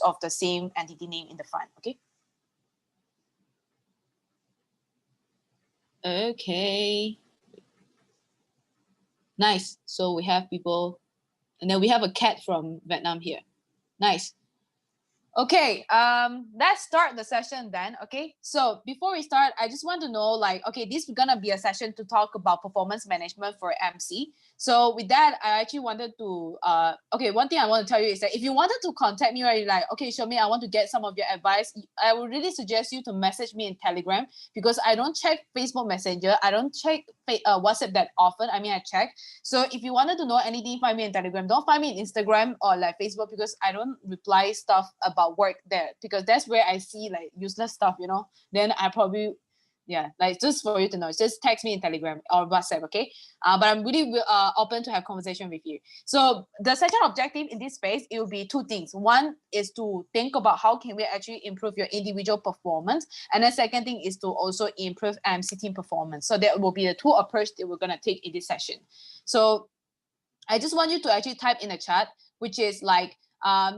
of the same entity name in the front, okay? Okay. Nice. So we have people, and then we have a cat from Vietnam here. Nice. Okay, let's start the session then, okay? So before we start, I just want to know, like, okay, this is gonna be a session to talk about performance management for MC. So with that, I actually wanted to, okay, one thing I want to tell you is that if you wanted to contact me, right, like, okay, Shomi, I want to get some of your advice, I would really suggest you to message me in Telegram, because I don't check Facebook Messenger, I don't check WhatsApp that often, I mean, I check. So if you wanted to know anything, find me in Telegram. Don't find me in Instagram or like Facebook, because I don't reply stuff about work there, because that's where I see like useless stuff, you know. Then I probably, yeah, like just for you to know, just text me in Telegram or WhatsApp, okay? But I'm really open to have conversation with you. So the session objective in this space, it will be two things. One is to think about how can we actually improve your individual performance, and the second thing is to also improve MC team performance. So that will be the two approach that we're gonna take in this session. So I just want you to actually type in the chat, which is like,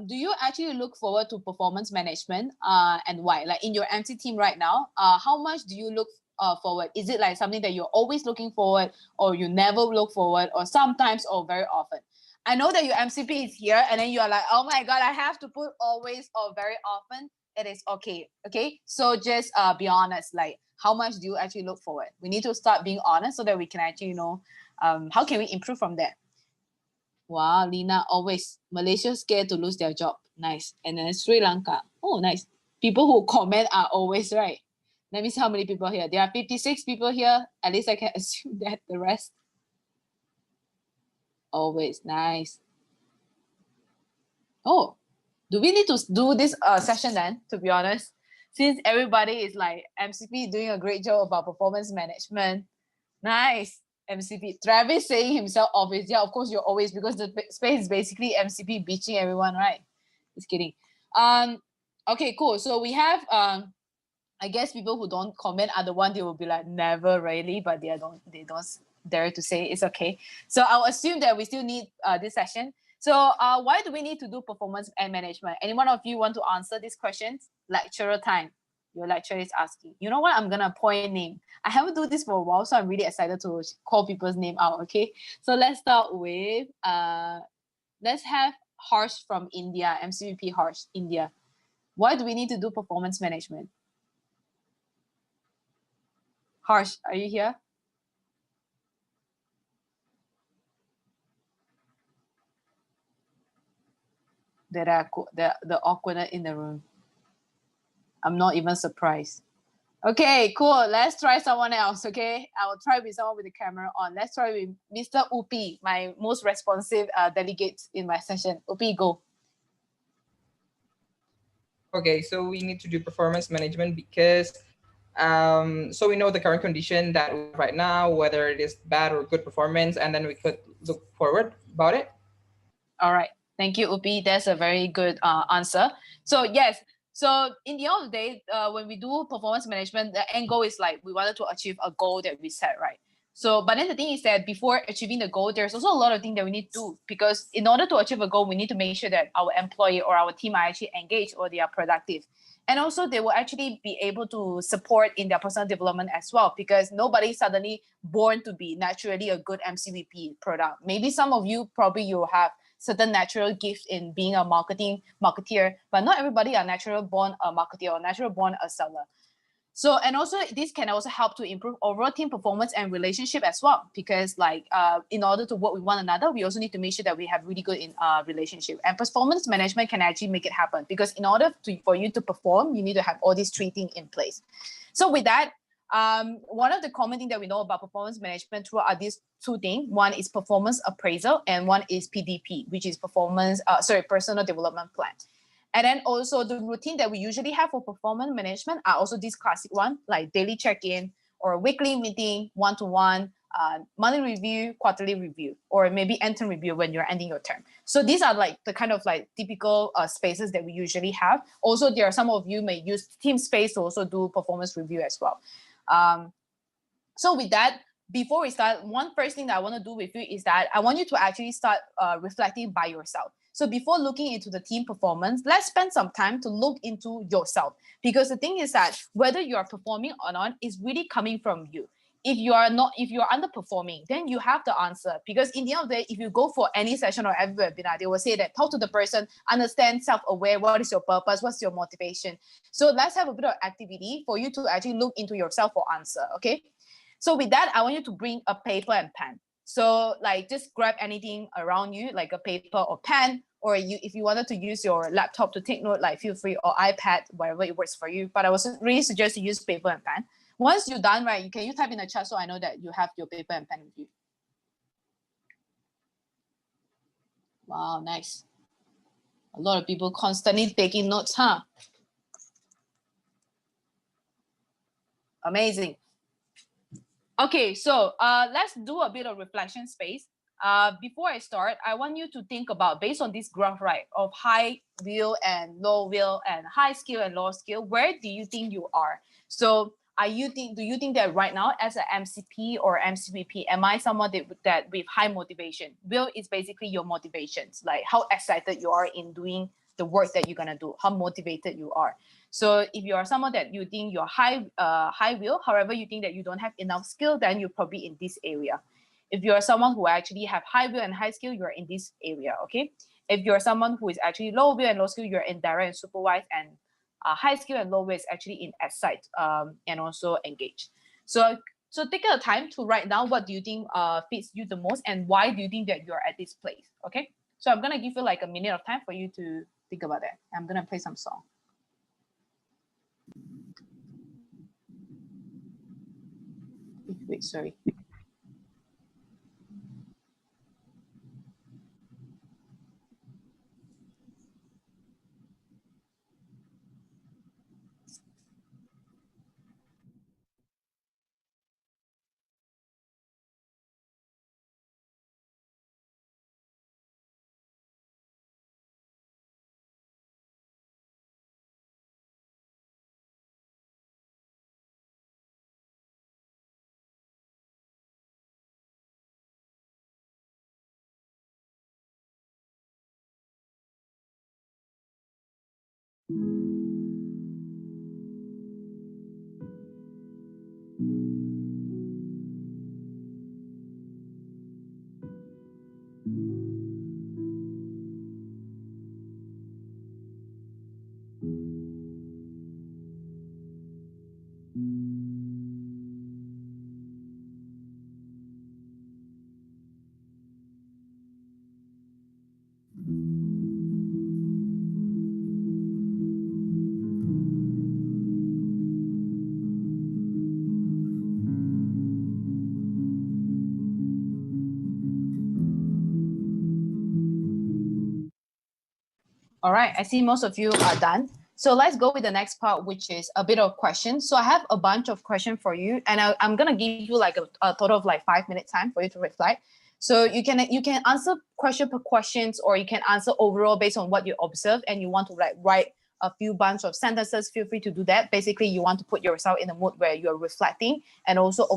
do you actually look forward to performance management, and why? Like in your MC team right now, how much do you look forward? Is it like something that you're always looking forward, or you never look forward, or sometimes, or very often? I know that your MCP is here, and then you are like, oh my God, I have to put always or very often. It is okay, okay? So just be honest, like how much do you actually look forward? We need to start being honest so that we can actually, you know, how can we improve from there? Wow, Lina, always. Malaysia scared to lose their job. Nice. And then Sri Lanka. Oh, nice. People who comment are always right. Let me see how many people here. There are 56 people here. At least I can assume that the rest. Always. Nice. Oh, do we need to do this session then, to be honest? Since everybody is like, MCP doing a great job about performance management. Nice. MCP. Travis saying himself always. Yeah, of course you're always, because the space is basically MCP beaching everyone, right? Just kidding. Okay, cool. So we have I guess people who don't comment are the one they will be like never really, but they don't dare to say it's okay. So I'll assume that we still need this session. So why do we need to do performance and management? Any one of you want to answer these questions? Lecturer time. Your lecturer is asking. You know what? I'm gonna point name. I haven't do this for a while, so I'm really excited to call people's name out. Okay. So let's start with let's have Harsh from India, MCVP Harsh, India. Why do we need to do performance management? Harsh, are you here? There are the awkwardness in the room. I'm not even surprised. Okay, cool. Let's try someone else, okay? I will try with someone with the camera on. Let's try with Mr. Upi, my most responsive delegate in my session. Upi, go. Okay, so we need to do performance management because so we know the current condition that we have right now, whether it is bad or good performance, and then we could look forward about it. All right. Thank you, Upi. That's a very good answer. So yes, so in the end of the day, when we do performance management, the end goal is like we wanted to achieve a goal that we set, right? So, but then the thing is that before achieving the goal, there's also a lot of things that we need to do, because in order to achieve a goal, we need to make sure that our employee or our team are actually engaged or they are productive. And also they will actually be able to support in their personal development as well, because nobody suddenly born to be naturally a good MCVP product. Maybe some of you, probably you have certain natural gift in being a marketeer, but not everybody are natural born a marketeer or natural born a seller. So, and also this can also help to improve overall team performance and relationship as well, because like in order to work with one another, we also need to make sure that we have really good in relationship, and performance management can actually make it happen, because in order for you to perform, you need to have all these three things in place. So with that, one of the common things that we know about performance management throughout these two things, one is performance appraisal and one is PDP, which is personal development plan. And then also the routine that we usually have for performance management are also these classic one, like daily check-in or weekly meeting, one-to-one, monthly review, quarterly review, or maybe interim review when you're ending your term. So these are like the kind of like typical spaces that we usually have. Also, there are some of you may use team space to also do performance review as well. So with that, before we start, one first thing that I want to do with you is that I want you to actually start reflecting by yourself. So before looking into the team performance, let's spend some time to look into yourself. Because the thing is that whether you are performing or not is really coming from you. If you are underperforming, then you have the answer. Because in the end of the day, if you go for any session or every webinar, they will say that talk to the person, understand, self-aware, what is your purpose, what's your motivation. So let's have a bit of activity for you to actually look into yourself for answer, okay? So with that, I want you to bring a paper and pen. So like just grab anything around you, like a paper or pen, or if you wanted to use your laptop to take note, like feel free, or iPad, whatever it works for you. But I would really suggest you use paper and pen. Once you're done, right, you type in the chat so I know that you have your paper and pen with you. Wow, nice. A lot of people constantly taking notes, huh? Amazing. Okay, so let's do a bit of reflection space. Before I start, I want you to think about, based on this graph, right, of high will and low will and high skill and low skill, where do you think you are? So do you think that right now as an MCP or MCPP, am I someone that with high motivation? Will is basically your motivations, like how excited you are in doing the work that you're gonna do, how motivated you are. So if you are someone that you think you're high will, however, you think that you don't have enough skill, then you're probably in this area. If you're someone who actually have high will and high skill, you're in this area, okay? If you're someone who is actually low will and low skill, you're in direct and supervise, and high skill and low will is actually in at site and also engage. So take the time to write down what do you think fits you the most and why do you think that you're at this place, okay? So I'm gonna give you like a minute of time for you to think about that. I'm gonna play some song. Wait, sorry. All right, I see most of you are done. So let's go with the next part, which is a bit of questions. So I have a bunch of questions for you, and I'm gonna give you like a total of like 5 minute time for you to reflect. So you can answer question per questions, or you can answer overall based on what you observe, and you want to like write a few bunch of sentences. Feel free to do that. Basically, you want to put yourself in a mood where you're reflecting and also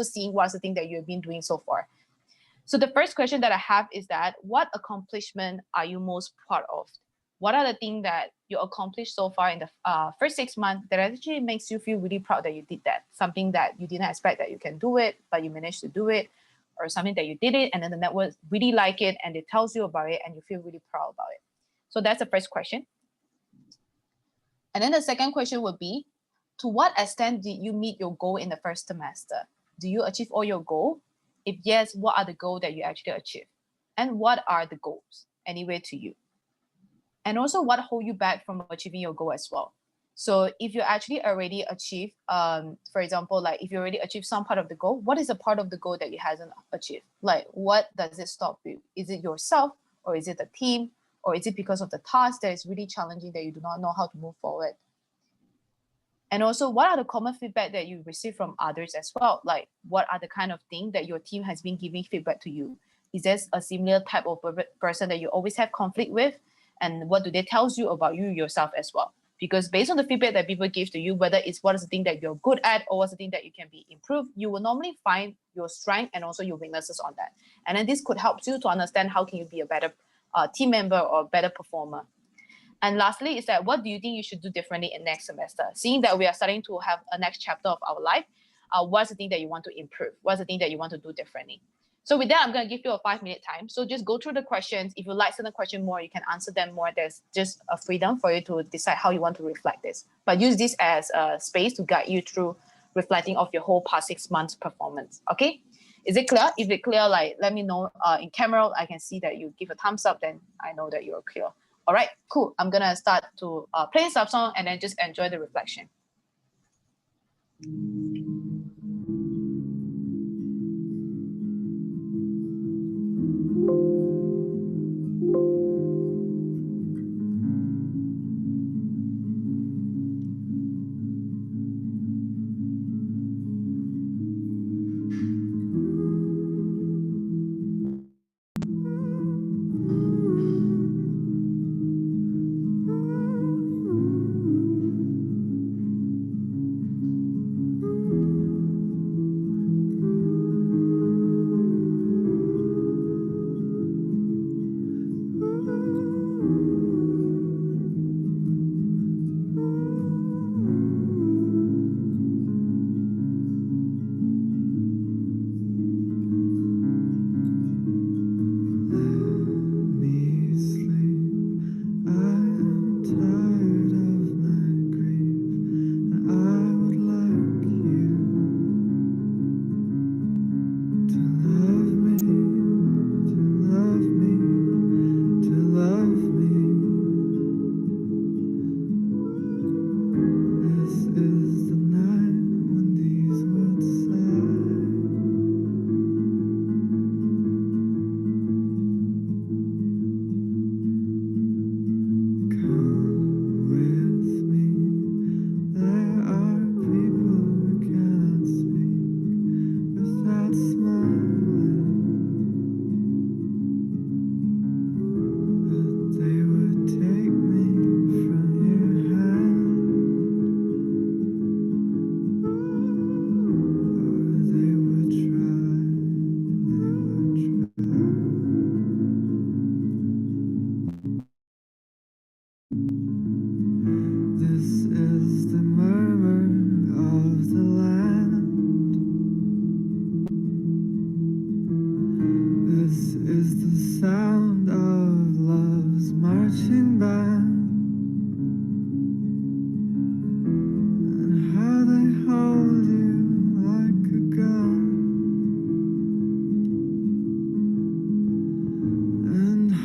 seeing what's the thing that you've been doing so far. So the first question that I have is that what accomplishment are you most proud of? What are the things that you accomplished so far in the first 6 months that actually makes you feel really proud that you did that? Something that you didn't expect that you can do it, but you managed to do it, or something that you did it and then the network really like it and it tells you about it and you feel really proud about it. So that's the first question. And then the second question would be, to what extent did you meet your goal in the first semester? Do you achieve all your goals? If yes, what are the goals that you actually achieve? And what are the goals anyway to you? And also what hold you back from achieving your goal as well? So if you actually already achieve, for example, like if you already achieved some part of the goal, what is a part of the goal that you hasn't achieved? Like what does it stop you? Is it yourself, or is it the team, or is it because of the task that is really challenging that you do not know how to move forward? And also, what are the common feedback that you receive from others as well? Like, what are the kind of thing that your team has been giving feedback to you? Is there a similar type of person that you always have conflict with? And what do they tell you about you yourself as well? Because based on the feedback that people give to you, whether it's what is the thing that you're good at or what's the thing that you can be improved, you will normally find your strength and also your weaknesses on that. And then this could help you to understand how can you be a better team member or better performer? And lastly, is that what do you think you should do differently in next semester? Seeing that we are starting to have a next chapter of our life, what's the thing that you want to improve? What's the thing that you want to do differently? So with that, I'm going to give you a 5-minute time. So just go through the questions. If you like certain question more, you can answer them more. There's just a freedom for you to decide how you want to reflect this. But use this as a space to guide you through reflecting of your whole past 6 months performance. Okay? Is it clear? If it's clear, like let me know in camera. I can see that you give a thumbs up, then I know that you're clear. All right, cool. I'm gonna start to play a sub song and then just enjoy the reflection.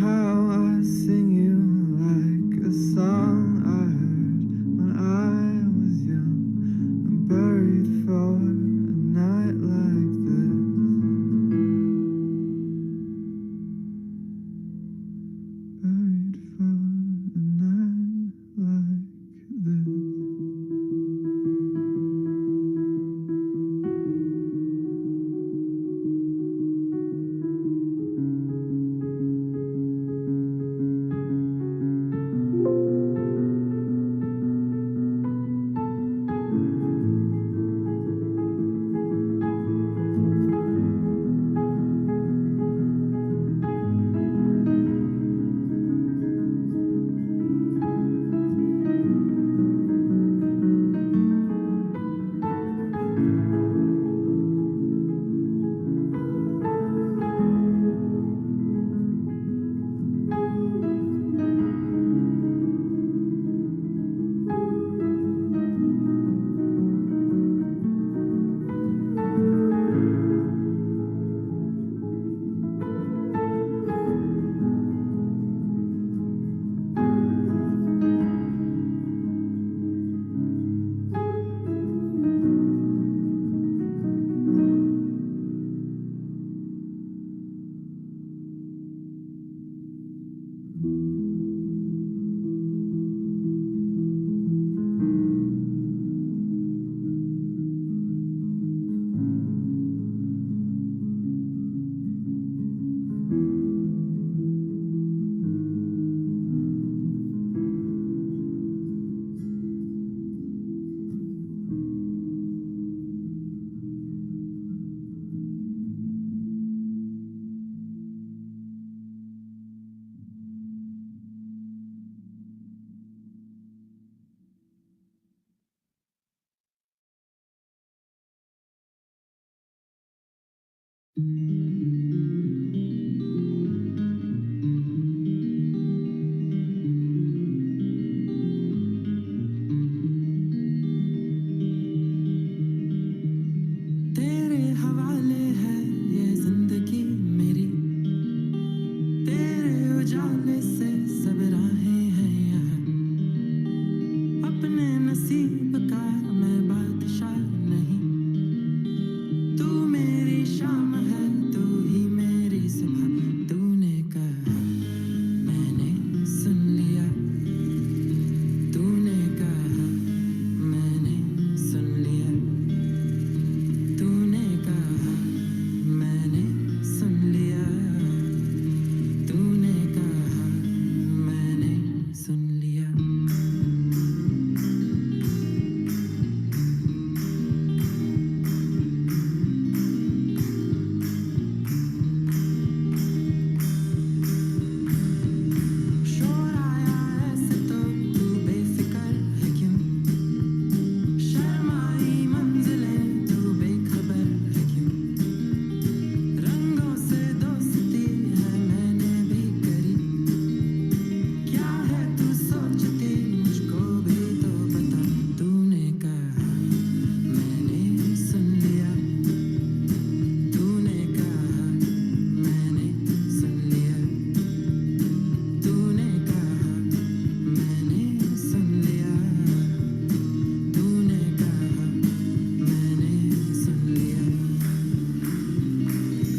How I sing you like a song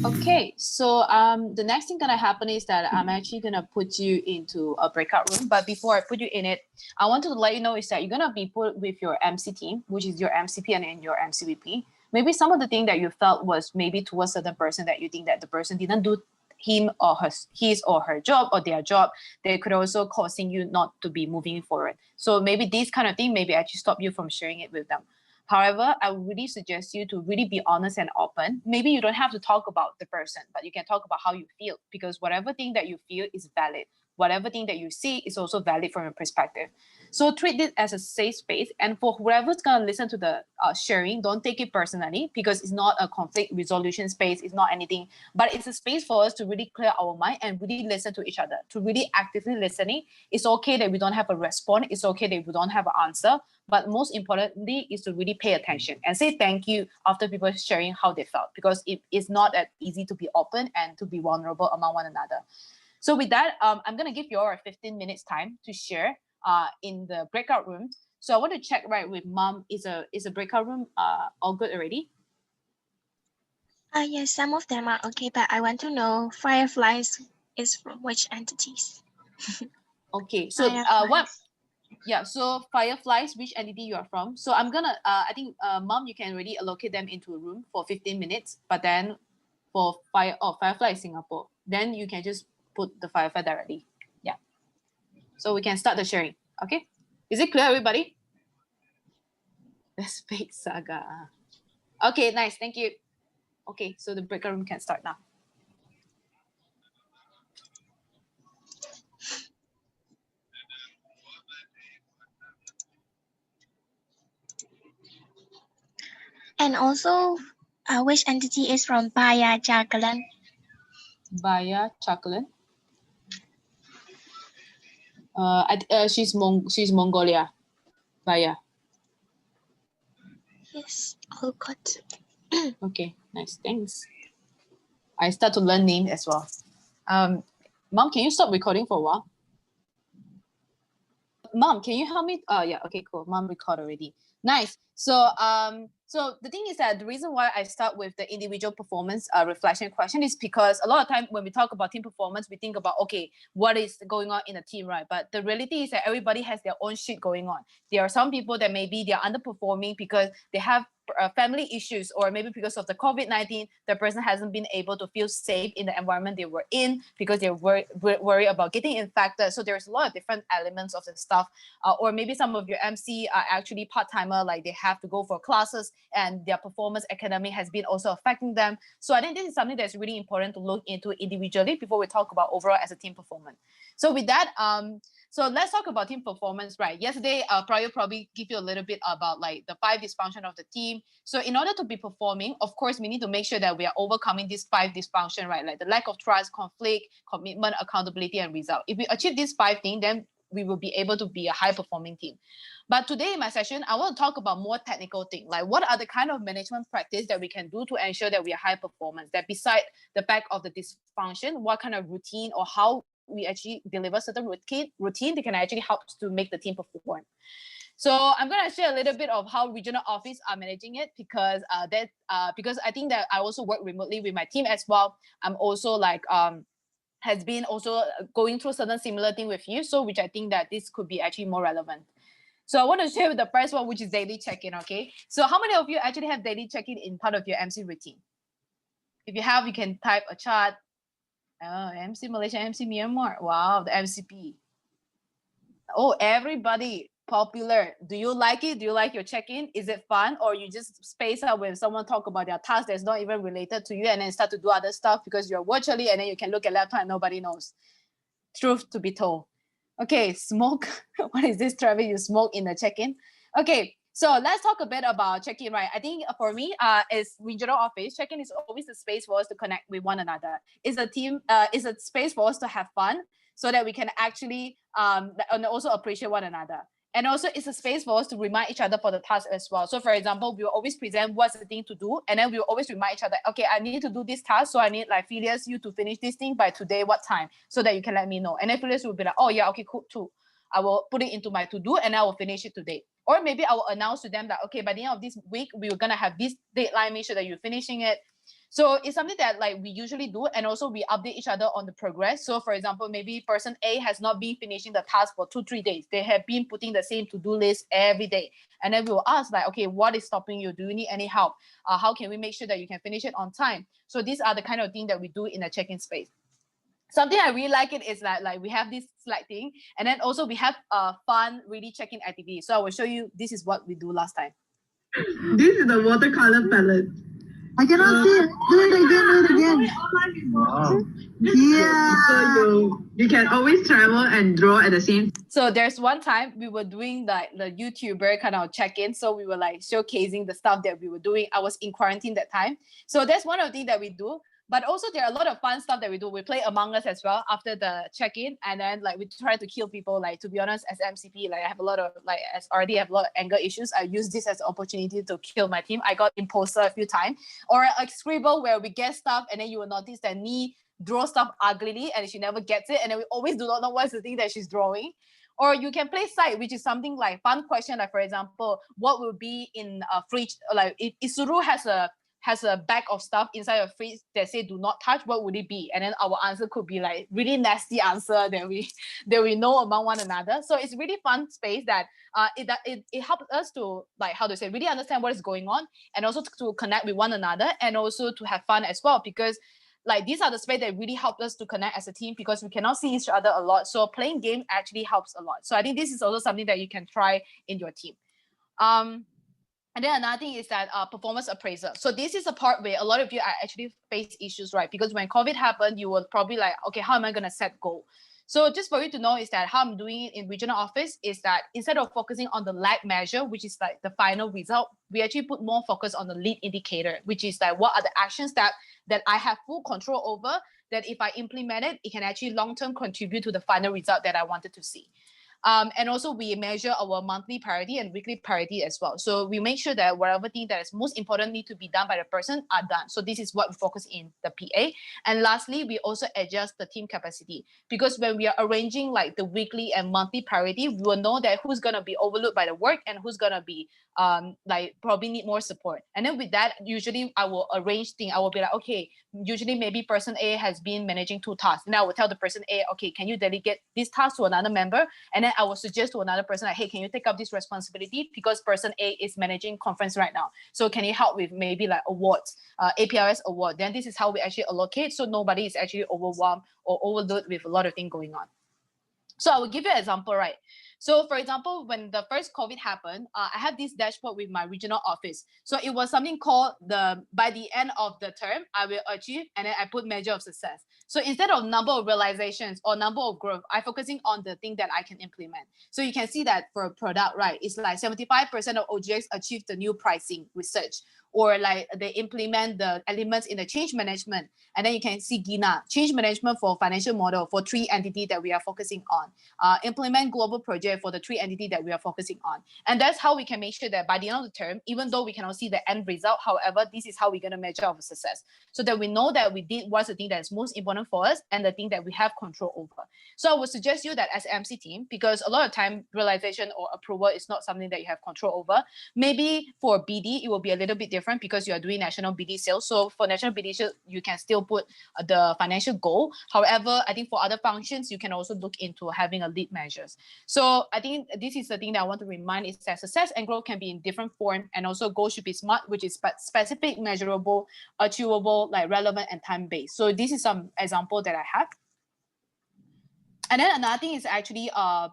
Okay, so the next thing gonna happen is that I'm actually gonna put you into a breakout room. But before I put you in it, I want to let you know is that you're gonna be put with your MC team, which is your MCP and your MCVP. Maybe some of the thing that you felt was maybe towards a certain person that you think that the person didn't do his or her job or their job, they could also causing you not to be moving forward. So maybe this kind of thing maybe actually stop you from sharing it with them. However, I would really suggest you to really be honest and open. Maybe you don't have to talk about the person, but you can talk about how you feel, because whatever thing that you feel is valid. Whatever thing that you see is also valid from your perspective. So treat it as a safe space. And for whoever's going to listen to the sharing, don't take it personally, because it's not a conflict resolution space. It's not anything, but it's a space for us to really clear our mind and really listen to each other, to really actively listening. It's okay that we don't have a response. It's okay that we don't have an answer. But most importantly is to really pay attention and say thank you after people sharing how they felt, because it is not that easy to be open and to be vulnerable among one another. So with that, I'm going to give you all 15 minutes time to share in the breakout room. So I want to check right with Mom, is a breakout room all good already? Yes, some of them are okay, but I want to know fireflies is from which entities? Okay, so what? Yeah, so fireflies, which entity you are from? So I'm gonna, I think, Mom, you can already allocate them into a room for 15 minutes. But then, for firefly is Singapore, then you can just put the firefly directly. Yeah. So we can start the sharing. Okay. Is it clear, everybody? That's fake saga. Okay, nice. Thank you. Okay, so the breakout room can start now. And also, which entity is from Baya Jagalan? Baya Chakalan. She's Mongolia. Baya. Yes, all good. Okay, nice. Thanks. I start to learn names as well. Mom, can you stop recording for a while? Mom, can you help me? Oh yeah, okay, cool. Mom record already. Nice. So so the thing is that the reason why I start with the individual performance reflection question is because a lot of time when we talk about team performance, we think about, okay, what is going on in a team, right? But the reality is that everybody has their own shit going on. There are some people that maybe they're underperforming because they have family issues, or maybe because of the COVID-19, the person hasn't been able to feel safe in the environment they were in because they're worried about getting infected. So there's a lot of different elements of the stuff. Or maybe some of your MC are actually part-timer, like they have to go for classes and their performance academic has been also affecting them. So I think this is something that's really important to look into individually before we talk about overall as a team performance. So with that, so let's talk about team performance, right? Yesterday, Prayo probably give you a little bit about like the 5 dysfunction of the team. So in order to be performing, of course, we need to make sure that we are overcoming these 5 dysfunction, right? Like the lack of trust, conflict, commitment, accountability, and result. If we achieve these 5 things, then we will be able to be a high performing team. But today in my session, I want to talk about more technical things, like what are the kind of management practice that we can do to ensure that we are high performance, that beside the fact of the dysfunction, what kind of routine or how we actually deliver certain routine that can actually help to make the team perform. So I'm going to share a little bit of how regional office are managing it, because because I think that I also work remotely with my team as well. I'm also like has been also going through certain similar thing with you, so which I think that this could be actually more relevant. So I want to share with the first one, which is daily check-in. Okay, so how many of you actually have daily check-in in part of your MC routine? If you have, you can type a chat. Oh, MC Malaysia, MC Myanmar. Wow, the MCP. Oh, everybody popular. Do you like it? Do you like your check-in? Is it fun? Or you just space out when someone talk about their task that's not even related to you and then start to do other stuff because you're virtually and then you can look at laptop and nobody knows. Truth to be told. Okay, smoke. What is this, Travis? You smoke in the check-in? Okay, so let's talk a bit about check-in, right? I think for me, is regional office. Check-in is always a space for us to connect with one another. It's a team. It's a space for us to have fun, so that we can actually and also appreciate one another. And also it's a space for us to remind each other for the task as well. So for example, we will always present what's the thing to do, and then we will always remind each other, okay, I need to do this task, so I need like Phileas, you to finish this thing by today, what time, so that you can let me know. And then Phileas will be like, oh yeah, okay, cool too. I will put it into my to-do and I will finish it today. Or maybe I will announce to them that, okay, by the end of this week, we're gonna have this deadline, make sure that you're finishing it. So it's something that like we usually do, and also we update each other on the progress. So for example, maybe person A has not been finishing the task for 2-3 days. They have been putting the same to-do list every day, and then we will ask like, okay, what is stopping you? Do you need any help? How can we make sure that you can finish it on time? So these are the kind of thing that we do in a check-in space. Something I really like it is that like we have this slide thing, and then also we have fun really check-in activity. So I will show you. This is what we do last time. This is the watercolor palette. I cannot see it. Do it again. Wow. Yeah. So you can always travel and draw at the same time. So there's one time we were doing like the YouTuber kind of check-in. So we were like showcasing the stuff that we were doing. I was in quarantine that time. So that's one of the things that we do. But also there are a lot of fun stuff that we do. We play Among Us as well after the check-in, and then like we try to kill people. Like, to be honest, as MCP, like I have a lot of like as RD, I have a lot of anger issues. I use this as an opportunity to kill my team. I got imposter a few times, or like Scribble where we get stuff and then you will notice that Nee draw stuff uglily and she never gets it, and then we always do not know what's the thing that she's drawing. Or you can play Sight, which is something like fun question, like for example, what will be in a fridge? Like if Isuru has a bag of stuff inside a fridge that say do not touch, what would it be? And then our answer could be like really nasty answer that we know among one another. So it's really fun space that it helps us to like, how to say, really understand what is going on, and also to connect with one another, and also to have fun as well, because like these are the space that really help us to connect as a team, because we cannot see each other a lot. So playing game actually helps a lot. So I think this is also something that you can try in your team. And then another thing is that performance appraiser. So this is a part where a lot of you are actually face issues, right? Because when COVID happened, you were probably like, okay, how am I going to set goal? So just for you to know is that how I'm doing it in regional office is that instead of focusing on the lag measure, which is like the final result, we actually put more focus on the lead indicator, which is like what are the actions that I have full control over, that if I implement it, it can actually long-term contribute to the final result that I wanted to see. And also we measure our monthly priority and weekly priority as well. So we make sure that whatever thing that is most important need to be done by the person are done. So this is what we focus in the PA. And lastly, we also adjust the team capacity, because when we are arranging like the weekly and monthly priority, we will know that who's going to be overlooked by the work and who's going to be like probably need more support. And then with that, usually I will arrange things. I will be like, okay, usually maybe person A has been managing 2 tasks. And I will tell the person A, okay, can you delegate this task to another member? And then I will suggest to another person like, hey, can you take up this responsibility, because person A is managing conference right now. So can you help with maybe like awards, APRS award? Then this is how we actually allocate, so nobody is actually overwhelmed or overloaded with a lot of things going on. So I will give you an example, right? So for example, when the first COVID happened, I have this dashboard with my regional office. So it was something called by the end of the term, I will achieve, and then I put measure of success. So instead of number of realizations or number of growth, I'm focusing on the thing that I can implement. So you can see that for a product, right, it's like 75% of OGX achieve the new pricing research, or like they implement the elements in the change management. And then you can see GINA, change management for financial model for 3 entities that we are focusing on. Implement global project for the 3 entities that we are focusing on. And that's how we can make sure that by the end of the term, even though we cannot see the end result, however, this is how we're going to measure our success. So that we know that we did what's the thing that is most important for us and the thing that we have control over. So I would suggest you that as an MC team, because a lot of time realization or approval is not something that you have control over. Maybe for BD, it will be a little bit different because you are doing national BD sales. So for national BD sales, you can still put the financial goal. However, I think for other functions, you can also look into having a lead measures. So I think this is the thing that I want to remind is that success and growth can be in different form, and also goals should be SMART, which is specific, measurable, achievable, like relevant and time-based. So this is some example that I have. And then another thing is actually PA.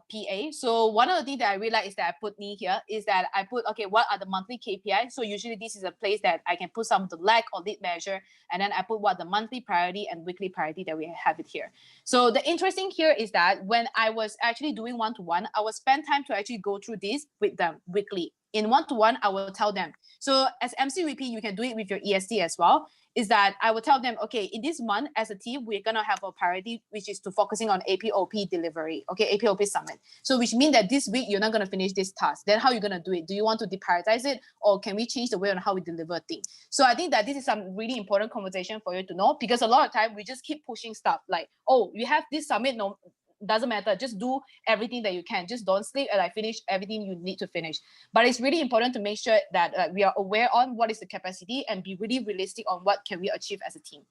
So one of the things that I realized is that I put me here is that I put, okay, what are the monthly KPI? So usually this is a place that I can put some of the lag or lead measure. And then I put what the monthly priority and weekly priority that we have it here. So the interesting here is that when I was actually doing one-to-one, I would spend time to actually go through this with them weekly. In one-to-one, I will tell them. So as MCVP, you can do it with your EST as well. Is that I will tell them, okay, in this month as a team, we're gonna have a priority, which is to focusing on APOP delivery, okay, APOP summit. So which means that this week, you're not gonna finish this task. Then how are you gonna do it? Do you want to deprioritize it, or can we change the way on how we deliver things? So I think that this is some really important conversation for you to know, because a lot of time we just keep pushing stuff like, oh, you have this summit, no, doesn't matter, just do everything that you can, just don't sleep and like finish everything you need to finish. But it's really important to make sure that we are aware on what is the capacity and be really realistic on what can we achieve as a team.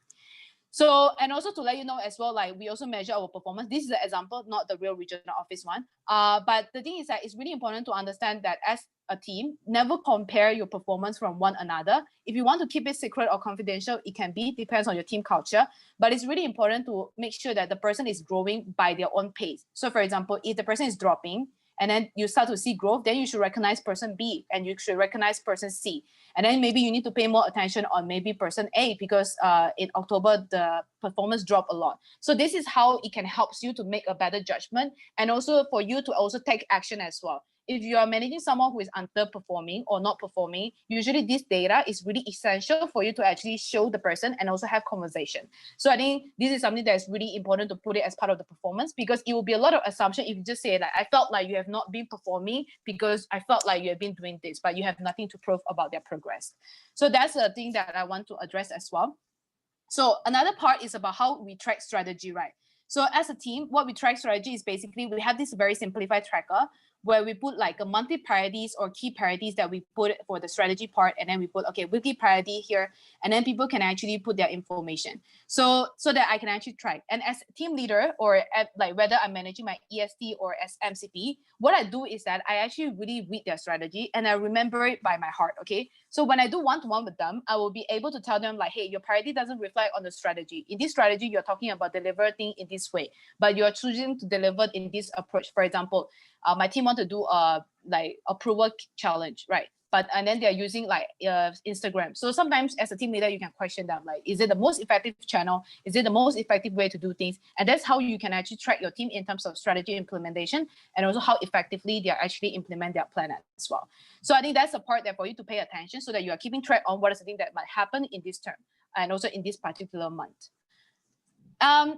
So, and also to let you know as well, like we also measure our performance. This is an example, not the real regional office one. But the thing is that it's really important to understand that as a team, never compare your performance from one another. If you want to keep it secret or confidential, it can be, depends on your team culture. But it's really important to make sure that the person is growing by their own pace. So for example, if the person is dropping, and then you start to see growth, then you should recognize person B and you should recognize person C. And then maybe you need to pay more attention on maybe person A, because in October, the performance dropped a lot. So this is how it can help you to make a better judgment, and also for you to also take action as well. If you are managing someone who is underperforming or not performing, usually this data is really essential for you to actually show the person and also have conversation. So I think this is something that is really important to put it as part of the performance, because it will be a lot of assumption if you just say like, I felt like you have not been performing because I felt like you have been doing this, but you have nothing to prove about their progress. So that's the thing that I want to address as well. So another part is about how we track strategy, right? So as a team, what we track strategy is basically we have this very simplified tracker where we put like a monthly priorities or key priorities that we put for the strategy part, and then we put, okay, weekly priority here, and then people can actually put their information. So that I can actually track. And as team leader, or like whether I'm managing my EST or as MCP, what I do is that I actually really read their strategy and I remember it by my heart, okay? So when I do one-to-one with them, I will be able to tell them like, hey, your priority doesn't reflect on the strategy. In this strategy, you're talking about deliver things in this way, but you're choosing to deliver in this approach. For example, my team want to do a like approval challenge, right? And then they're using like Instagram. So sometimes as a team leader, you can question them like, is it the most effective channel? Is it the most effective way to do things? And that's how you can actually track your team in terms of strategy implementation, and also how effectively they actually implement their plan as well. So I think that's the part that for you to pay attention, so that you are keeping track on what is the thing that might happen in this term and also in this particular month.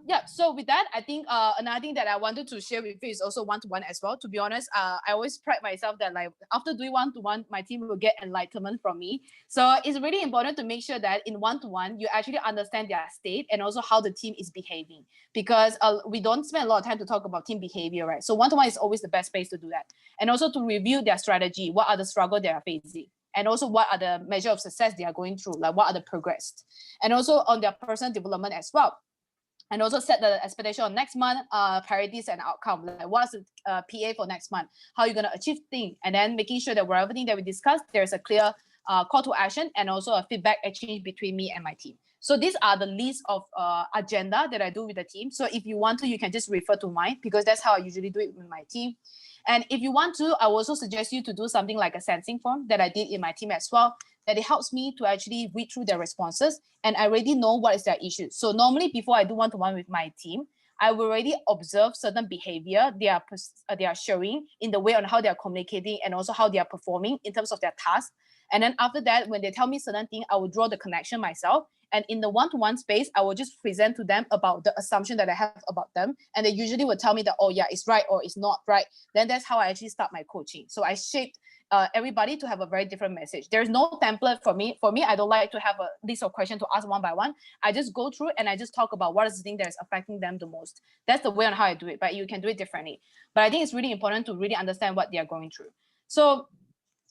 Yeah, so with that, I think another thing that I wanted to share with you is also one-to-one as well. To be honest, I always pride myself that like after doing one-to-one, my team will get enlightenment from me. So it's really important to make sure that in one-to-one, you actually understand their state and also how the team is behaving, because we don't spend a lot of time to talk about team behavior, right? So one-to-one is always the best place to do that. And also to review their strategy, what are the struggles they are facing, and also what are the measure of success they are going through, like what are the progress, and also on their personal development as well. And also set the expectation on next month, priorities and outcome. Like what's the PA for next month? How are you going to achieve things? And then making sure that whatever thing that we discussed, there's a clear call to action and also a feedback exchange between me and my team. So these are the list of agenda that I do with the team. So if you want to, you can just refer to mine, because that's how I usually do it with my team. And if you want to, I will also suggest you to do something like a sensing form that I did in my team as well, that it helps me to actually read through their responses and I already know what is their issue. So normally before I do one-to-one with my team, I will already observe certain behavior they are showing in the way on how they are communicating and also how they are performing in terms of their task. And then after that, when they tell me certain things, I will draw the connection myself. And in the one-to-one space, I will just present to them about the assumption that I have about them. And they usually will tell me that, oh yeah, it's right or it's not right. Then that's how I actually start my coaching. So I shaped everybody to have a very different message. There's no template for me. For me, I don't like to have a list of questions to ask one by one. I just go through and I just talk about what is the thing that is affecting them the most. That's the way on how I do it, but you can do it differently. But I think it's really important to really understand what they are going through. So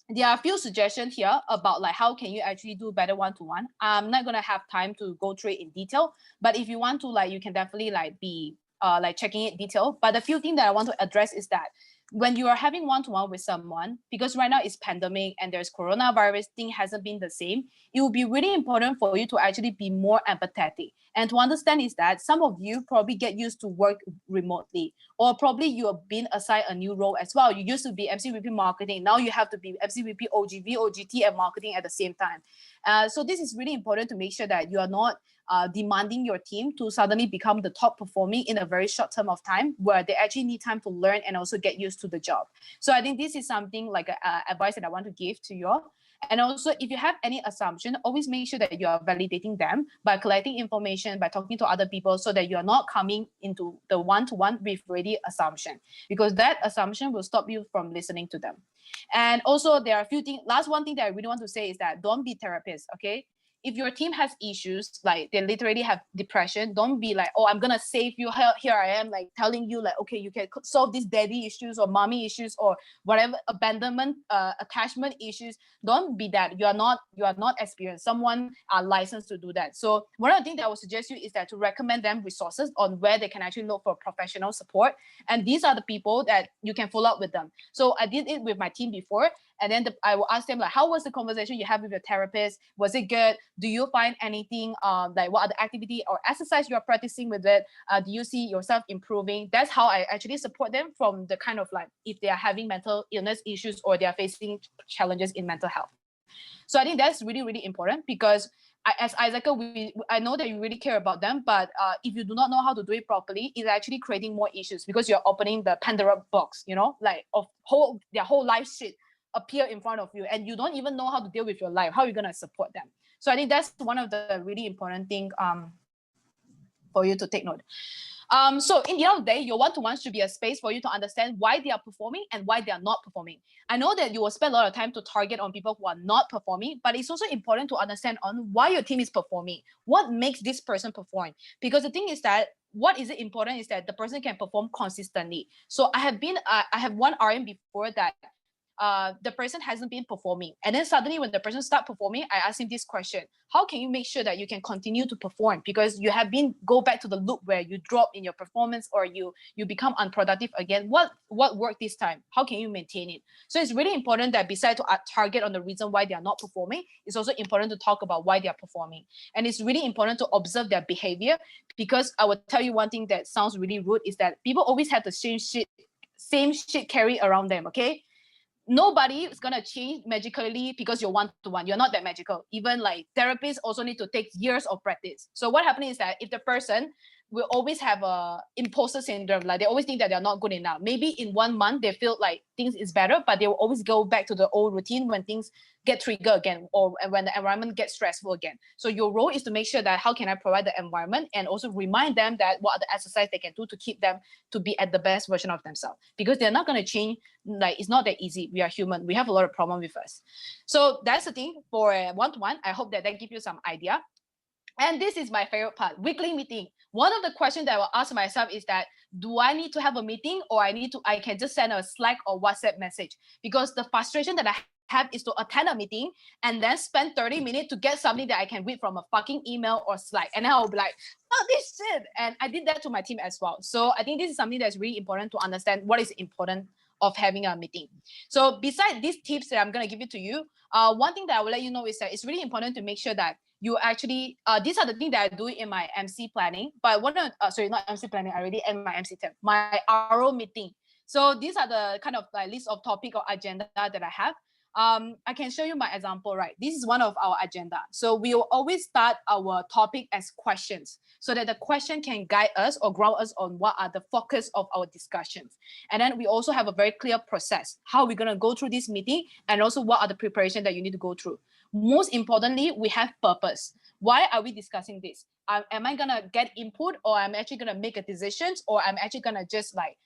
there are a few suggestions here about like how can you actually do better one-to-one. I'm not gonna have time to go through it in detail, but if you want to, like, you can definitely like be like checking it detail. But the few things that I want to address is that when you are having one-to-one with someone, because right now it's pandemic and there's coronavirus, thing hasn't been the same, it will be really important for you to actually be more empathetic. And to understand is that some of you probably get used to work remotely, or probably you have been assigned a new role as well. You used to be MCVP marketing, now you have to be MCVP OGV, OGT, and marketing at the same time. So this is really important to make sure that you are not demanding your team to suddenly become the top performing in a very short term of time, where they actually need time to learn and also get used to the job. So I think this is something like advice that I want to give to you all. And also, if you have any assumption, always make sure that you are validating them by collecting information, by talking to other people, so that you are not coming into the one-to-one with ready assumption, because that assumption will stop you from listening to them. And also, there are a few things. Last one thing that I really want to say is that don't be therapists, okay? If your team has issues, like they literally have depression, don't be like, oh, I'm gonna save you. Here I am, like telling you, like, okay, you can solve these daddy issues or mommy issues or whatever, abandonment, attachment issues. Don't be that. You are not experienced. Someone are licensed to do that. So one of the things that I would suggest you is that to recommend them resources on where they can actually look for professional support. And these are the people that you can follow up with them. So I did it with my team before. And then I will ask them, like, how was the conversation you had with your therapist? Was it good? Do you find anything, like what other activity or exercise you are practicing with it? Do you see yourself improving? That's how I actually support them from the kind of like, if they are having mental illness issues or they are facing challenges in mental health. So I think that's really, really important, because as Isaac, I know that you really care about them, but if you do not know how to do it properly, it's actually creating more issues, because you're opening the Pandora box, you know, like of their whole life shit appear in front of you, and you don't even know how to deal with your life. How are you going to support them? So I think that's one of the really important thing for you to take note. So in the end of the day, your one-to-one should be a space for you to understand why they are performing and why they are not performing. I know that you will spend a lot of time to target on people who are not performing, but it's also important to understand on why your team is performing. What makes this person perform? Because the thing is that what is it important is that the person can perform consistently. So I have one RM before that the person hasn't been performing, and then suddenly when the person start performing, I ask him this question: how can you make sure that you can continue to perform, because you have been go back to the loop where you drop in your performance or you become unproductive again? What worked this time? How can you maintain it? So it's really important that besides to target on the reason why they are not performing, it's also important to talk about why they are performing. And it's really important to observe their behavior, because I will tell you one thing that sounds really rude is that people always have the same shit carry around them, okay? Nobody is gonna change magically because you're one-to-one. You're not that magical. Even like therapists also need to take years of practice. So what happens is that if the person will always have a imposter syndrome, like they always think that they're not good enough. Maybe in 1 month they feel like things is better, but they will always go back to the old routine when things get triggered again, or when the environment gets stressful again. So your role is to make sure that how can I provide the environment, and also remind them that what are the exercise they can do to keep them to be at the best version of themselves, because they're not going to change. Like, it's not that easy. We are human. We have a lot of problem with us. So that's the thing for one-to-one. I hope that gives you some idea. And this is my favorite part, weekly meeting. One of the questions that I will ask myself is that, do I need to have a meeting, or I can just send a Slack or WhatsApp message? Because the frustration that I have is to attend a meeting and then spend 30 minutes to get something that I can read from a fucking email or Slack. And then I'll be like, fuck this shit. And I did that to my team as well. So I think this is something that's really important to understand what is important of having a meeting. So besides these tips that I'm going to give it to you, one thing that I will let you know is that it's really important to make sure that you actually, these are the things that I do in my MC planning, but sorry, not MC planning, I already end my MC tip, my RO meeting. So these are the kind of like list of topic or agenda that I have. I can show you my example, right? This is one of our agenda. So we will always start our topic as questions so that the question can guide us or ground us on what are the focus of our discussions. And then we also have a very clear process, how we're going to go through this meeting and also what are the preparation that you need to go through. Most importantly, we have purpose. Why are we discussing this? Am I going to get input, or I'm actually going to make a decision, or I'm actually going to just like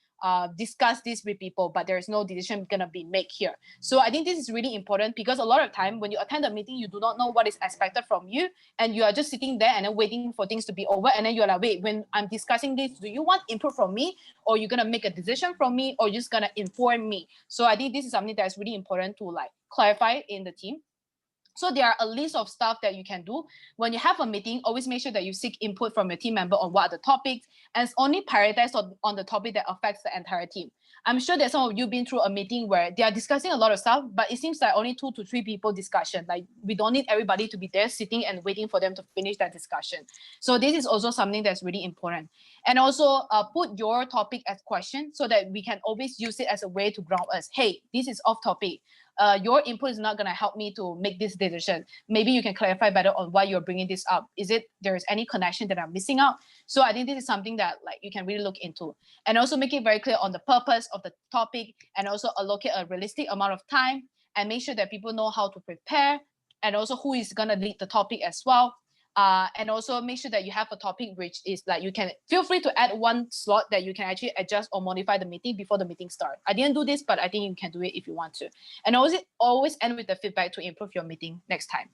discuss this with people, but there's no decision going to be made here. So I think this is really important, because a lot of time when you attend a meeting, you do not know what is expected from you, and you are just sitting there and then waiting for things to be over, and then you're like, wait, when I'm discussing this, do you want input from me, or you're going to make a decision from me, or you're just going to inform me? So I think this is something that's really important to like clarify in the team. So there are a list of stuff that you can do. When you have a meeting, always make sure that you seek input from your team member on what are the topics, and only prioritize on the topic that affects the entire team. I'm sure that some of you been through a meeting where they are discussing a lot of stuff, but it seems like only 2 to 3 people discussion. Like we don't need everybody to be there sitting and waiting for them to finish that discussion. So this is also something that's really important. And also put your topic as question so that we can always use it as a way to ground us. Hey, this is off topic. Your input is not going to help me to make this decision. Maybe you can clarify better on why you're bringing this up. Is it there's any connection that I'm missing out? So I think this is something that like you can really look into, and also make it very clear on the purpose of the topic, and also allocate a realistic amount of time, and make sure that people know how to prepare, and also who is going to lead the topic as well. And also make sure that you have a topic which is like you can feel free to add one slot that you can actually adjust or modify the meeting before the meeting starts. I didn't do this, but I think you can do it if you want to. And always end with the feedback to improve your meeting next time.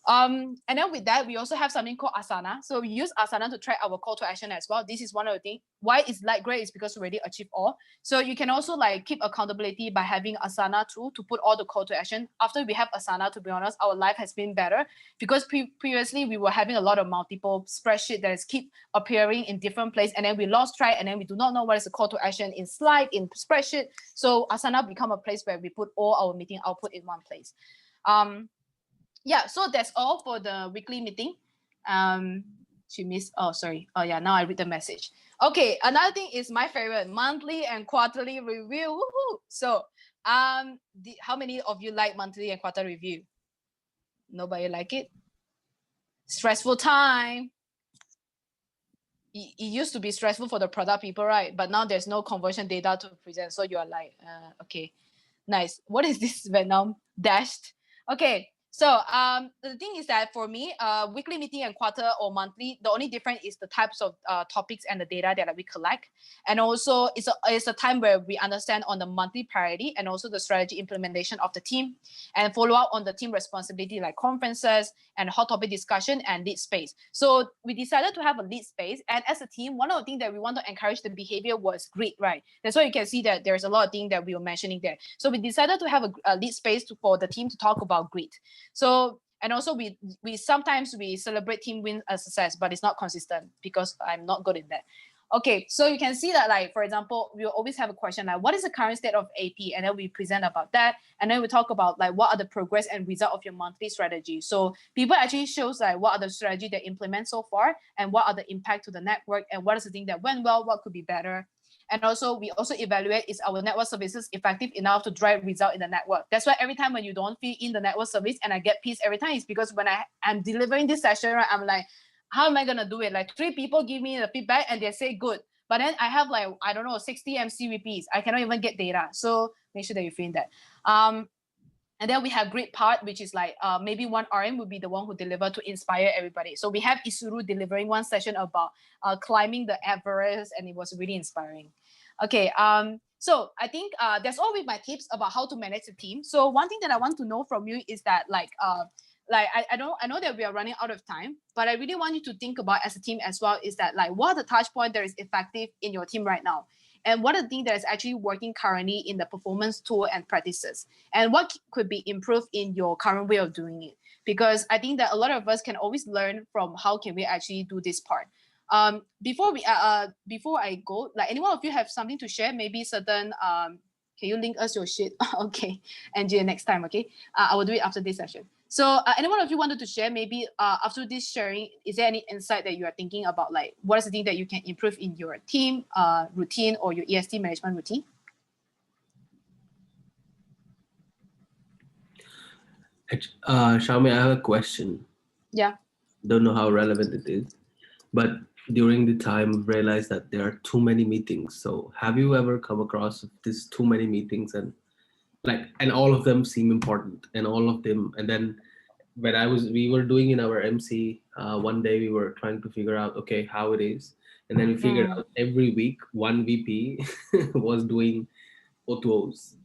And then with that, we also have something called Asana. So we use Asana to track our call to action as well. This is one of the things. Why it's like great is because we already achieved all. So you can also like keep accountability by having Asana tool to put all the call to action. After we have Asana, to be honest, our life has been better, because previously we were having a lot of multiple spreadsheet that is keep appearing in different places, and then we lost track, and then we do not know what is the call to action in slide, in spreadsheet. So Asana become a place where we put all our meeting output in one place. Yeah, so that's all for the weekly meeting. She missed, oh, sorry. Oh yeah, now I read the message. Okay, another thing is my favorite, monthly and quarterly review. Woohoo! So how many of you like monthly and quarterly review? Nobody like it? Stressful time. It used to be stressful for the product people, right? But now there's no conversion data to present. So you're like, okay, nice. What is this Vietnam dashed? Okay. So the thing is that for me, weekly meeting and quarter or monthly, the only difference is the types of topics and the data that we collect. And also it's a time where we understand on the monthly priority and also the strategy implementation of the team, and follow up on the team responsibility like conferences and hot topic discussion and lead space. So we decided to have a lead space. And as a team, one of the things that we want to encourage the behavior was grit, right? That's why you can see that there's a lot of things that we were mentioning there. So we decided to have a lead space for the team to talk about grit. So, and also we sometimes we celebrate team win as success, but it's not consistent because I'm not good in that. Okay, so you can see that, like, for example, we always have a question like, what is the current state of AP? And then we present about that. And then we talk about like, what are the progress and result of your monthly strategy? So people actually shows like, what are the strategy they implement so far, and what are the impact to the network, and what is the thing that went well, what could be better. And also, we also evaluate, is our network services effective enough to drive result in the network? That's why every time when you don't fill in the network service, and I get pissed every time, is because when I'm delivering this session, right, I'm like, how am I going to do it? Like 3 people give me the feedback and they say good. But then I have like, I don't know, 60 MC repeats. I cannot even get data. So make sure that you fill in that. And then we have grid part, which is like maybe one RM would be the one who deliver to inspire everybody. So we have Isuru delivering one session about climbing the Everest, and it was really inspiring. Okay, so I think that's all with my tips about how to manage the team. So one thing that I want to know from you is that like I know that we are running out of time, but I really want you to think about as a team as well, is that like, what are the touch points that is effective in your team right now? And what are the things that is actually working currently in the performance tool and practices? And what could be improved in your current way of doing it? Because I think that a lot of us can always learn from how can we actually do this part. Before I go, like, anyone of you have something to share? Maybe certain, can you link us your shit? Okay, and next time, okay? I will do it after this session. So anyone of you wanted to share, maybe after this sharing, is there any insight that you are thinking about, like what is the thing that you can improve in your team routine or your EST management routine? Shami, I have a question. Yeah. Don't know how relevant it is, but during the time realized that there are too many meetings. So have you ever come across this too many meetings and all of them seem important and all of them, and then when we were doing in our MC, one day we were trying to figure out, okay, how it is. And then we figured Mm, out every week one VP was doing O2Os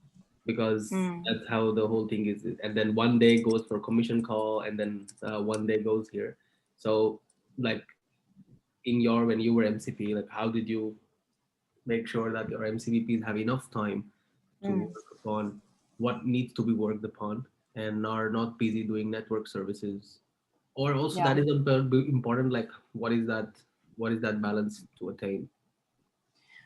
because mm, that's how the whole thing is. And then one day goes for commission call, and then one day goes here. So, like when you were MCP, like how did you make sure that your MCVPs have enough time to mm. work upon what needs to be worked upon and are not busy doing network services? Or also Yeah. that is important. Like what is that balance to attain?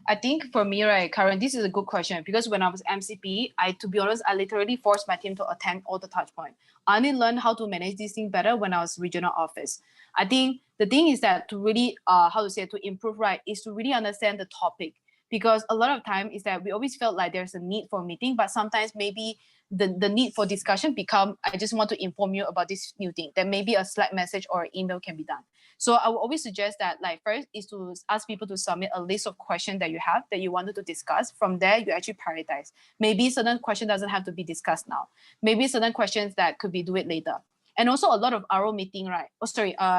I think for me, right, Karen, this is a good question because when I was MCP, to be honest, I literally forced my team to attend all the touch point. I only learned how to manage this thing better when I was regional office. I think the thing is that to really, to improve, right, is to really understand the topic because a lot of time is that we always felt like there's a need for a meeting, but sometimes maybe the need for discussion become, I just want to inform you about this new thing. Then maybe a Slack message or email can be done. So I will always suggest that like first is to ask people to submit a list of questions that you have that you wanted to discuss. From there, you actually prioritize. Maybe certain question doesn't have to be discussed now. Maybe certain questions that could be do it later. And also a lot of RO meeting, right?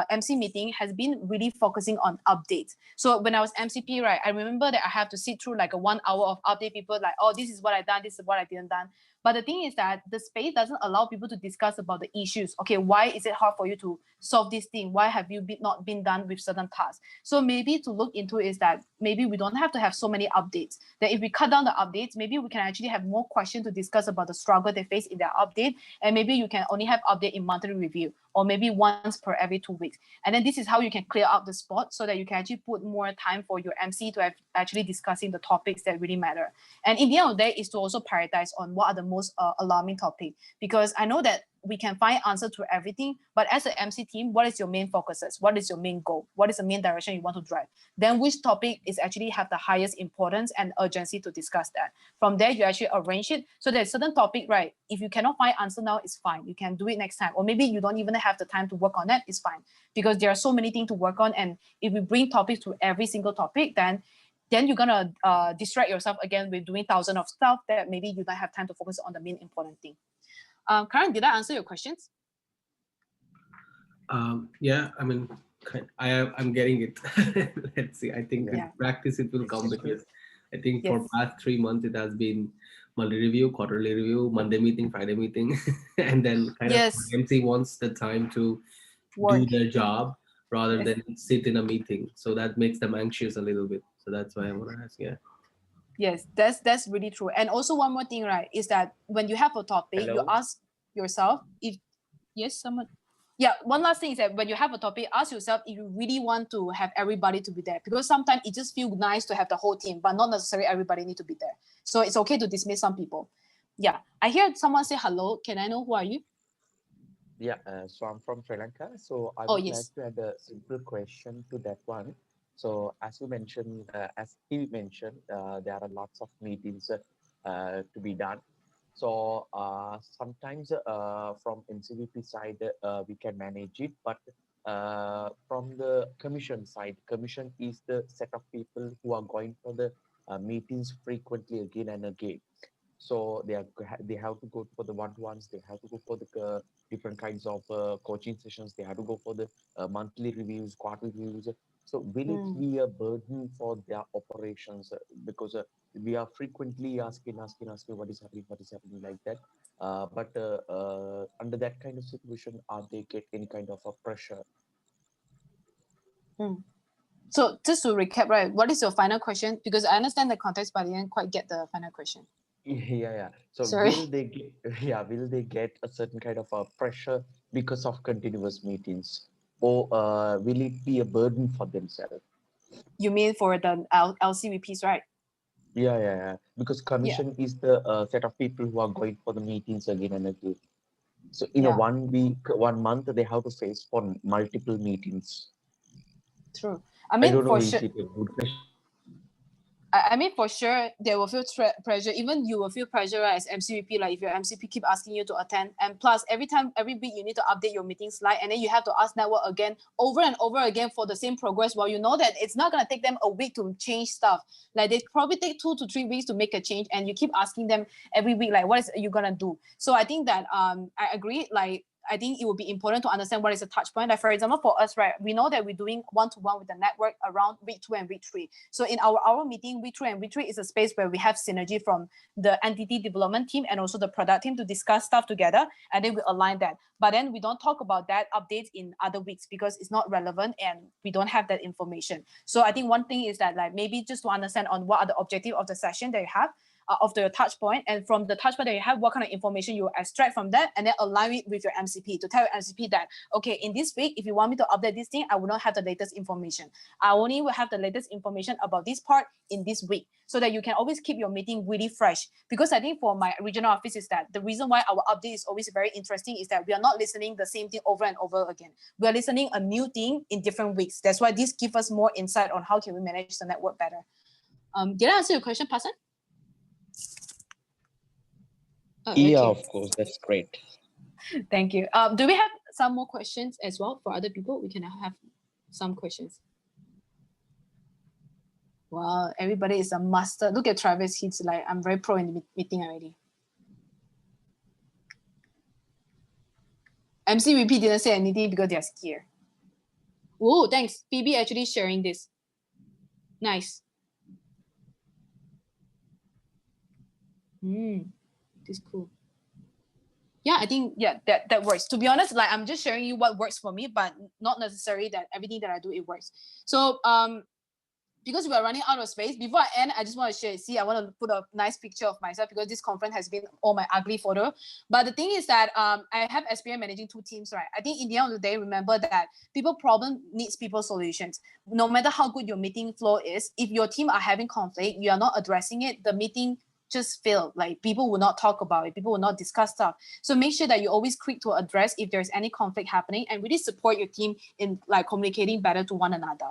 MC meeting has been really focusing on updates. So when I was MCP, right, I remember that I have to sit through like a 1 hour of update people like, oh, this is what I done, this is what I didn't done. But the thing is that the space doesn't allow people to discuss about the issues. Okay, why is it hard for you to solve this thing? Why have you not been done with certain tasks? So maybe to look into is that maybe we don't have to have so many updates. That if we cut down the updates, maybe we can actually have more questions to discuss about the struggle they face in their update. And maybe you can only have update in monthly review or maybe once per every 2 weeks. And then this is how you can clear up the spot so that you can actually put more time for your MC to have actually discussing the topics that really matter. And in the end of the day is to also prioritize on what are the most alarming topics. Because I know that we can find answer to everything, but as an MC team, what is your main focuses? What is your main goal? What is the main direction you want to drive? Then which topic is actually have the highest importance and urgency to discuss that? From there, you actually arrange it so that certain topic, right? If you cannot find answer now, it's fine. You can do it next time. Or maybe you don't even have the time to work on that, it's fine. Because there are so many things to work on. And if we bring topics to every single topic, then you're gonna distract yourself again with doing thousands of stuff that maybe you don't have time to focus on the main important thing. Karen, did I answer your questions? Yeah, I mean, I'm getting it. Let's see. I think with Yeah. practice it will come because I think for Yes. past 3 months it has been monthly review, quarterly review, Monday meeting, Friday meeting, and then kind of Yes. MC wants the time to do Work. their job rather Yes. than sit in a meeting. So that makes them anxious a little bit. So that's why I want to ask. Yeah. Yes, that's really true. And also one more thing, right, is that when you have a topic, you Hello. ask yourself if yes, someone. Yeah, one last thing is that when you have a topic, ask yourself if you really want to have everybody to be there because sometimes it just feels nice to have the whole team, but not necessarily everybody need to be there. So it's okay to dismiss some people. Yeah, I hear someone say hello. Can I know who are you? Yeah, so I'm from Sri Lanka. So I Oh would like yes. to add a simple question to that one. So as you mentioned, as he mentioned, there are lots of meetings to be done. So sometimes from MCVP side, we can manage it, but from the commission side, commission is the set of people who are going for the meetings frequently again and again. So they have to go for the one-to-ones, they have to go for the different kinds of coaching sessions, they have to go for the monthly reviews, quarterly reviews. So will it Mm. be a burden for their operations? Because we are frequently asking what is happening like that. But under that kind of situation, are they get any kind of a pressure? Mm. So just to recap, right, what is your final question? Because I understand the context, but I didn't quite get the final question. Yeah. So Sorry. will they get, will they get a certain kind of a pressure because of continuous meetings, or will it be a burden for themselves? You mean for the LCVPs, right? Yeah. Because Yeah. commission is the set of people who are going for the meetings again and again. So in a Yeah. 1 week, 1 month, they have to face for multiple meetings. True. I I mean, don't know, for is sure. it a good question? I mean, for sure, they will feel pressure. Even you will feel pressure, right, as MCVP. Like if your MCP keep asking you to attend, and plus every week you need to update your meeting slide, and then you have to ask network again over and over again for the same progress. While you know that it's not gonna take them a week to change stuff. Like they probably take 2 to 3 weeks to make a change, and you keep asking them every week, like, what is you gonna do? So I think that I agree. Like I think it would be important to understand what is a touch point. Like for example, for us, right, we know that we're doing one-to-one with the network around week 2 and week 3. So in our meeting, week 2 and week 3 is a space where we have synergy from the entity development team and also the product team to discuss stuff together, and then we align that. But then we don't talk about that updates in other weeks because it's not relevant and we don't have that information. So I think one thing is that like maybe just to understand on what are the objective of the session that you have, of the touch point, and from the touch point that you have, what kind of information you extract from that, and then align it with your MCP to tell your MCP that, okay, in this week, if you want me to update this thing, I will not have the latest information. I only will have the latest information about this part in this week, so that you can always keep your meeting really fresh. Because I think for my regional office is that the reason why our update is always very interesting is that we are not listening the same thing over and over again. We are listening a new thing in different weeks. That's why this gives us more insight on how can we manage the network better. Did I answer your question, Pasan? Oh, yeah, okay. Of course, that's great. Thank you. Do we have some more questions as well for other people? We can have some questions. Wow, everybody is a master. Look at Travis, he's like, I'm very pro in the meeting already. MCVP didn't say anything because they're scared. Oh, thanks. Phoebe actually sharing this. Nice. This is cool. Yeah, I think, yeah, that works. To be honest, like I'm just sharing you what works for me, but not necessarily that everything that I do, it works. So because we are running out of space, before I end, I just want to share, see, I want to put a nice picture of myself because this conference has been all my ugly photo. But the thing is that I have experience managing 2 teams, right? I think in the end of the day, remember that people problem needs people solutions. No matter how good your meeting flow is, if your team are having conflict, you are not addressing it, the meeting just fail. Like people will not talk about it, people will not discuss stuff. So make sure that you're always quick to address if there's any conflict happening, and really support your team in like communicating better to one another.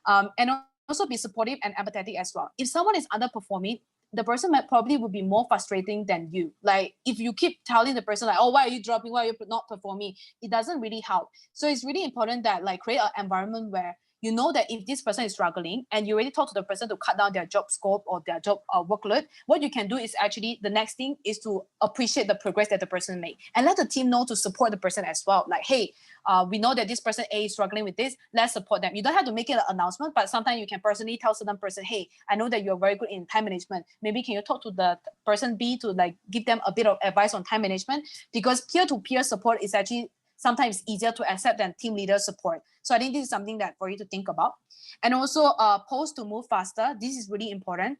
And also be supportive and empathetic as well. If someone is underperforming, the person might probably would be more frustrating than you. Like if you keep telling the person like, oh, why are you dropping? Why are you not performing? It doesn't really help. So it's really important that like create an environment where you know that if this person is struggling and you already talk to the person to cut down their job scope or their job workload, what you can do is actually the next thing is to appreciate the progress that the person made and let the team know to support the person as well. Like, hey, we know that this person A is struggling with this, let's support them. You don't have to make it an announcement, but sometimes you can personally tell certain person, hey, I know that you're very good in time management. Maybe can you talk to the person B to like give them a bit of advice on time management? Because peer-to-peer support is actually sometimes easier to accept than team leader support. So I think this is something that for you to think about. And also post to move faster. This is really important.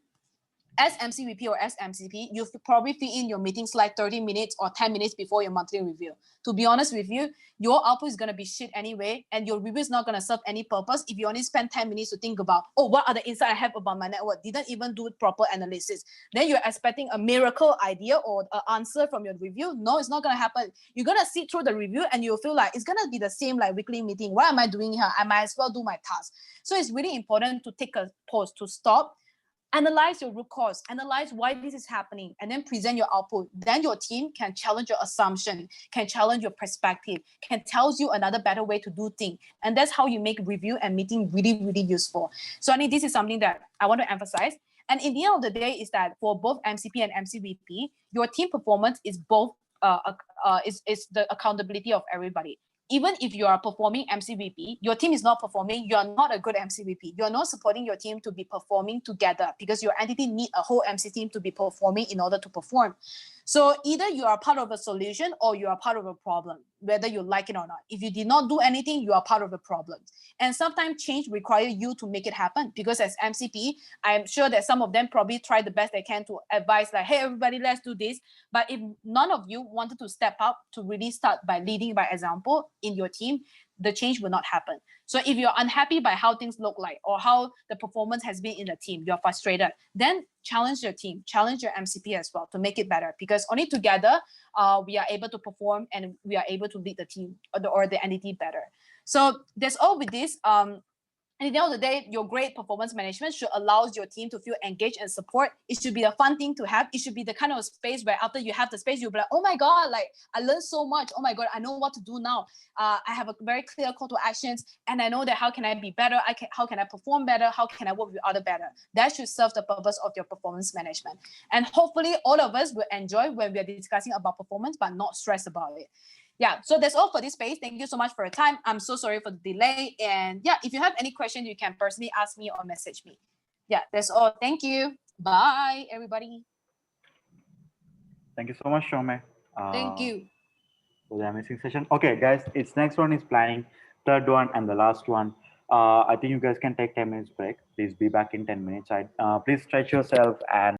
As MCVP or as MCP, you probably fit in your meetings like 30 minutes or 10 minutes before your monthly review. To be honest with you, your output is going to be shit anyway, and your review is not going to serve any purpose if you only spend 10 minutes to think about, oh, what are the insights I have about my network? Didn't even do proper analysis. Then you're expecting a miracle idea or an answer from your review. No, it's not going to happen. You're going to sit through the review and you'll feel like it's going to be the same like weekly meeting. What am I doing here? I might as well do my task. So it's really important to take a pause, to stop, analyze your root cause, analyze why this is happening, and then present your output. Then your team can challenge your assumption, can challenge your perspective, can tell you another better way to do things. And that's how you make review and meeting really, really useful. So I think this is something that I want to emphasize. And in the end of the day is that for both MCP and MCVP, your team performance is both is the accountability of everybody. Even if you are performing MCVP, your team is not performing, you are not a good MCVP. You are not supporting your team to be performing together because your entity need a whole MC team to be performing in order to perform. So either you are part of a solution or you are part of a problem, whether you like it or not. If you did not do anything, you are part of the problem. And sometimes change requires you to make it happen, because as MCP, I'm sure that some of them probably try the best they can to advise like, hey, everybody, let's do this. But if none of you wanted to step up to really start by leading by example in your team, the change will not happen. So if you're unhappy by how things look like or how the performance has been in the team, you're frustrated, then challenge your team, challenge your MCP as well to make it better, because only together we are able to perform and we are able to lead the team or the entity better. So that's all with this. And at the end of the day, your great performance management should allow your team to feel engaged and support. It should be a fun thing to have. It should be the kind of space where after you have the space, you'll be like, oh my God, like I learned so much. Oh my God, I know what to do now. I have a very clear call to actions, and I know that how can I be better? How can I perform better? How can I work with others better? That should serve the purpose of your performance management. And hopefully all of us will enjoy when we are discussing about performance, but not stress about it. Yeah, so that's all for this space. Thank you so much for your time. I'm so sorry for the delay. And yeah, if you have any questions, you can personally ask me or message me. Yeah, that's all. Thank you. Bye, everybody. Thank you so much, Shome. Thank you. For the amazing session. Okay, guys, its next one is planning, third one and the last one. I think you guys can take 10 minutes break. Please be back in 10 minutes. Please stretch yourself and